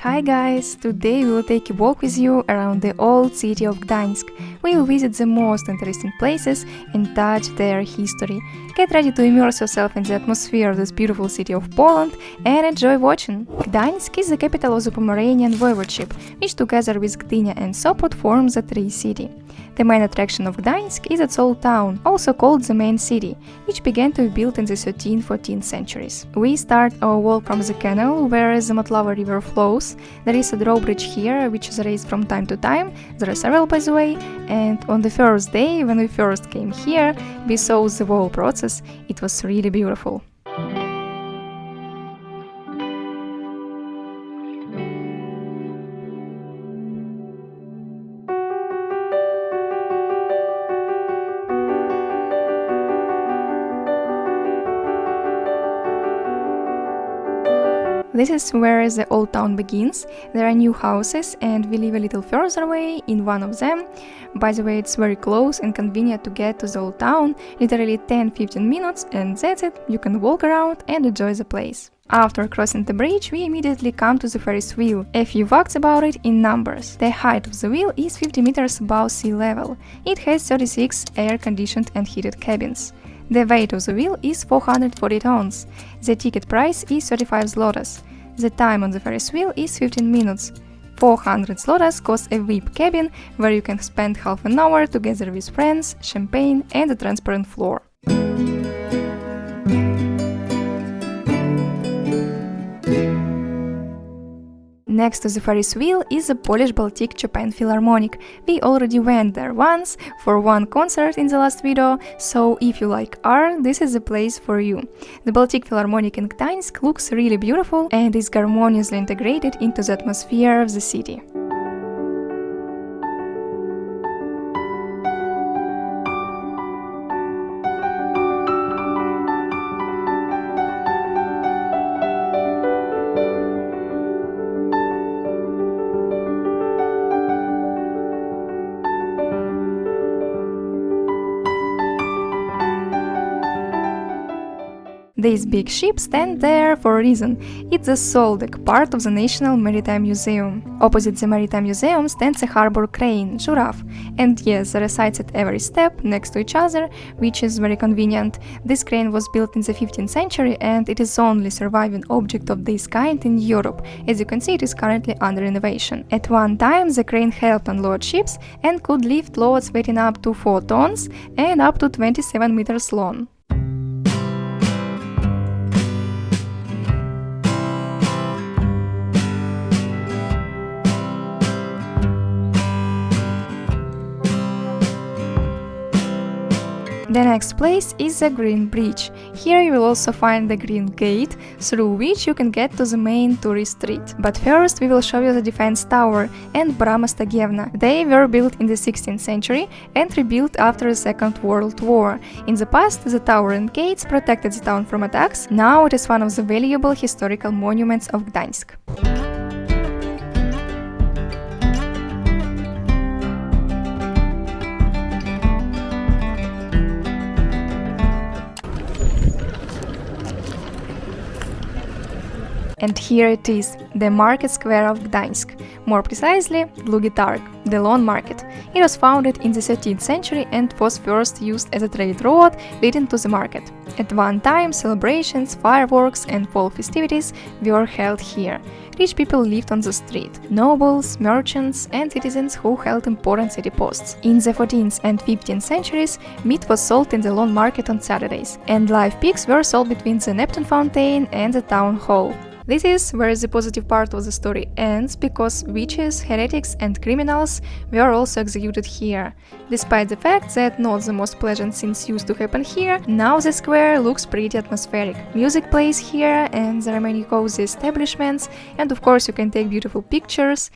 Hi guys! Today we will take a walk with you around the old city of Gdańsk. We will visit the most interesting places and touch their history. Get ready to immerse yourself in the atmosphere of this beautiful city of Poland and enjoy watching! Gdańsk is the capital of the Pomeranian voivodeship, which together with Gdynia and Sopot forms the Tree City. The main attraction of Gdańsk is its old town, also called the main city, which began to be built in the 13th-14th centuries. We start our walk from the canal where the Motlava river flows. There is a drawbridge here, which is raised from time to time. There are several, by the way, and on the first day, when we first came here, we saw the whole process. It was really beautiful. This is where the old town begins. There are new houses and we live a little further away in one of them. By the way, it's very close and convenient to get to the old town, literally 10-15 minutes, and that's it, you can walk around and enjoy the place. After crossing the bridge, we immediately come to the Ferris wheel. A few facts about it in numbers. The height of the wheel is 50 meters above sea level. It has 36 air-conditioned and heated cabins. The weight of the wheel is 440 tons. The ticket price is 35 zlotys. The time on the Ferris wheel is 15 minutes. 400 zlotys costs a VIP cabin, where you can spend half an hour together with friends, champagne and a transparent floor. Next to the Ferris wheel is the Polish Baltic Chopin Philharmonic. We already went there once for one concert in the last video, so if you like art, this is the place for you. The Baltic Philharmonic in Gdańsk looks really beautiful and is harmoniously integrated into the atmosphere of the city. This big ship stands there for a reason. It's the Soldek, part of the National Maritime Museum. Opposite the Maritime Museum stands a harbor crane, Giraffe. And yes, there are sites at every step, next to each other, which is very convenient. This crane was built in the 15th century and it is the only surviving object of this kind in Europe. As you can see, it is currently under renovation. At one time, the crane helped unload ships and could lift loads weighing up to 4 tons and up to 27 meters long. The next place is the Green Bridge. Here you will also find the Green Gate, through which you can get to the main tourist street. But first we will show you the defense tower and Brama Stagievna. They were built in the 16th century and rebuilt after the Second World War. In the past, the tower and gates protected the town from attacks. Now it is one of the valuable historical monuments of Gdańsk. And here it is, the market square of Gdańsk, more precisely, Długi Targ, the Long Market. It was founded in the 13th century and was first used as a trade road leading to the market. At one time, celebrations, fireworks and fall festivities were held here. Rich people lived on the street, nobles, merchants and citizens who held important city posts. In the 14th and 15th centuries, meat was sold in the Long Market on Saturdays, and live pigs were sold between the Neptune fountain and the town hall. This is where the positive part of the story ends, because witches, heretics and criminals were also executed here. Despite the fact that not the most pleasant scenes used to happen here, now the square looks pretty atmospheric. Music plays here and there are many cozy establishments, and of course you can take beautiful pictures.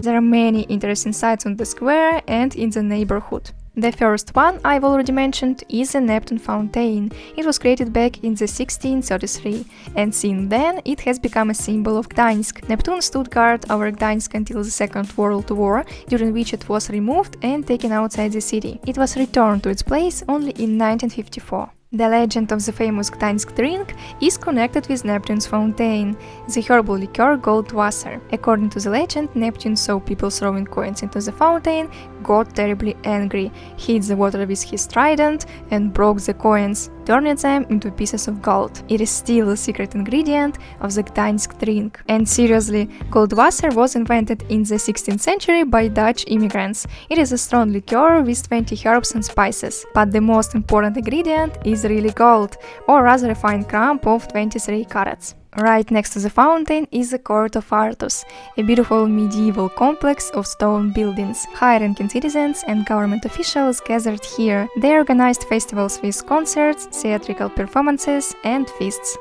There are many interesting sites on the square and in the neighborhood. The first one I've already mentioned is the Neptune fountain. It was created back in the 1633, and since then it has become a symbol of Gdańsk. Neptune stood guard over Gdańsk until the Second World War, during which it was removed and taken outside the city. It was returned to its place only in 1954. The legend of the famous Gdansk drink is connected with Neptune's fountain, the herbal liqueur Goldwasser. According to the legend, Neptune saw people throwing coins into the fountain, got terribly angry, hit the water with his trident and broke the coins, turning them into pieces of gold. It is still a secret ingredient of the Gdansk drink. And seriously, Goldwasser was invented in the 16th century by Dutch immigrants. It is a strong liqueur with 20 herbs and spices, but the most important ingredient is really gold, or rather a fine crumb of 23 carats. Right next to the fountain is the Court of Artus, a beautiful medieval complex of stone buildings. High-ranking citizens and government officials gathered here. They organized festivals with concerts, theatrical performances, and feasts.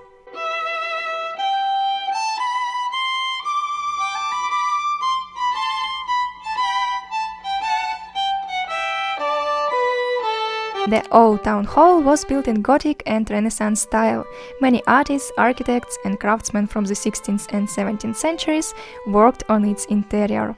The old town hall was built in Gothic and Renaissance style. Many artists, architects, and craftsmen from the 16th and 17th centuries worked on its interior.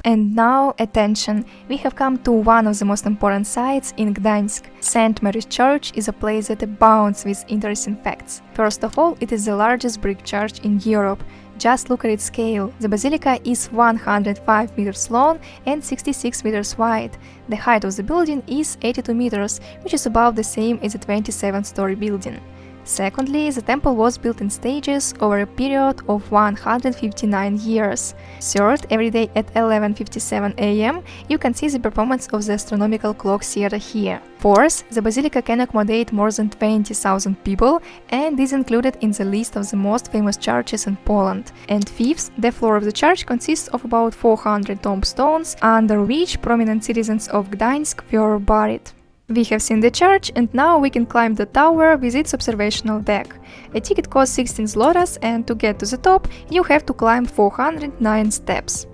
And now, attention, we have come to one of the most important sites in Gdańsk. St. Mary's Church is a place that abounds with interesting facts. First of all, it is the largest brick church in Europe. Just look at its scale. The basilica is 105 meters long and 66 meters wide. The height of the building is 82 meters, which is about the same as a 27-story building. Secondly, the temple was built in stages over a period of 159 years. Third, every day at 11:57 am, you can see the performance of the astronomical clock theater here. Fourth, the basilica can accommodate more than 20,000 people and is included in the list of the most famous churches in Poland. And fifth, the floor of the church consists of about 400 tombstones, under which prominent citizens of Gdańsk were buried. We have seen the church, and now we can climb the tower with its observational deck. A ticket costs 16 zlotys, and to get to the top, you have to climb 409 steps.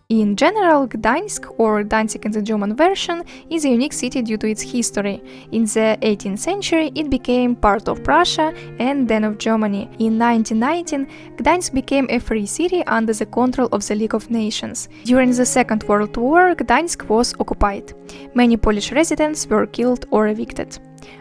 In general, Gdańsk, or Danzig in the German version, is a unique city due to its history. In the 18th century, it became part of Prussia and then of Germany. In 1919, Gdańsk became a free city under the control of the League of Nations. During the Second World War, Gdańsk was occupied. Many Polish residents were killed or evicted.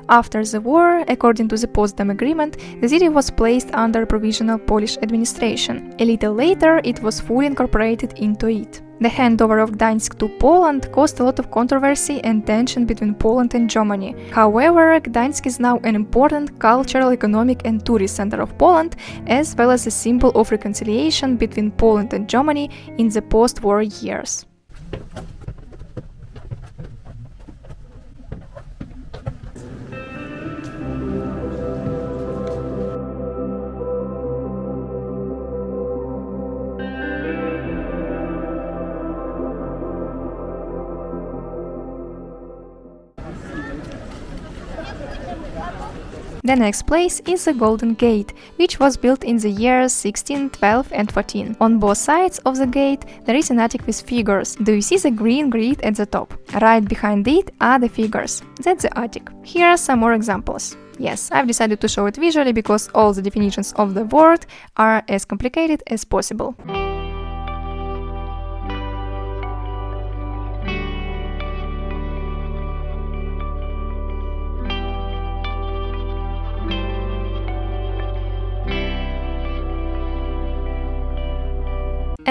After the war, according to the Potsdam Agreement, the city was placed under provisional Polish administration. A little later, it was fully incorporated into it. The handover of Gdańsk to Poland caused a lot of controversy and tension between Poland and Germany. However, Gdańsk is now an important cultural, economic and tourist center of Poland, as well as a symbol of reconciliation between Poland and Germany in the post-war years. The next place is the Golden Gate, which was built in the years 16, 12 and 14. On both sides of the gate there is an attic with figures. Do you see the green grid at the top? Right behind it are the figures. That's the attic. Here are some more examples. Yes, I've decided to show it visually because all the definitions of the word are as complicated as possible.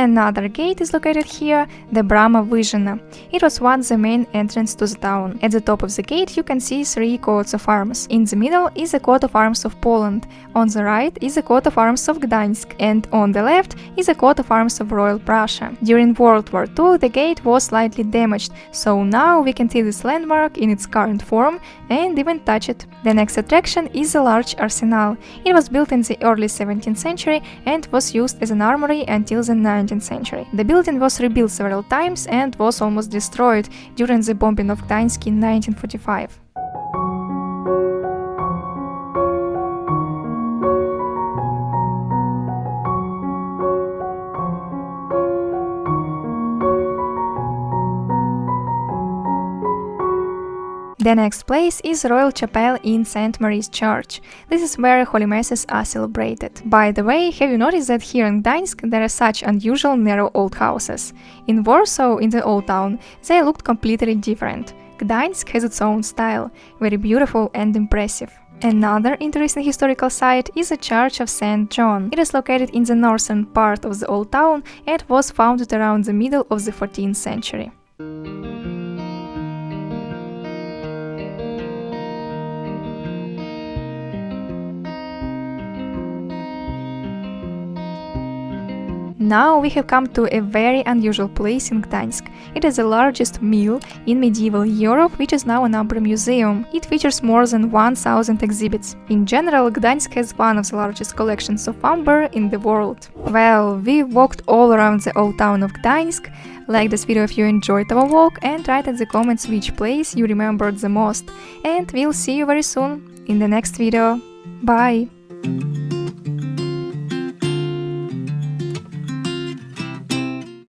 Another gate is located here, the Brama Vyzhyna. It was once the main entrance to the town. At the top of the gate you can see 3 coats of arms. In the middle is a coat of arms of Poland, on the right is a coat of arms of Gdańsk, and on the left is a coat of arms of Royal Prussia. During World War II the gate was slightly damaged, so now we can see this landmark in its current form and even touch it. The next attraction is a large arsenal. It was built in the early 17th century and was used as an armory until the 19th century. The building was rebuilt several times and was almost destroyed during the bombing of Gdańsk in 1945. The next place is Royal Chapel in St. Mary's Church. This is where Holy Masses are celebrated. By the way, have you noticed that here in Gdańsk there are such unusual narrow old houses? In Warsaw, in the old town, they looked completely different. Gdańsk has its own style, very beautiful and impressive. Another interesting historical site is the Church of St. John. It is located in the northern part of the old town and was founded around the middle of the 14th century. Now we have come to a very unusual place in Gdańsk. It is the largest mill in medieval Europe, which is now an Amber museum. It features more than 1000 exhibits. In general, Gdańsk has one of the largest collections of amber in the world. Well, we walked all around the old town of Gdańsk. Like this video if you enjoyed our walk and write in the comments which place you remembered the most. And we'll see you very soon in the next video. Bye!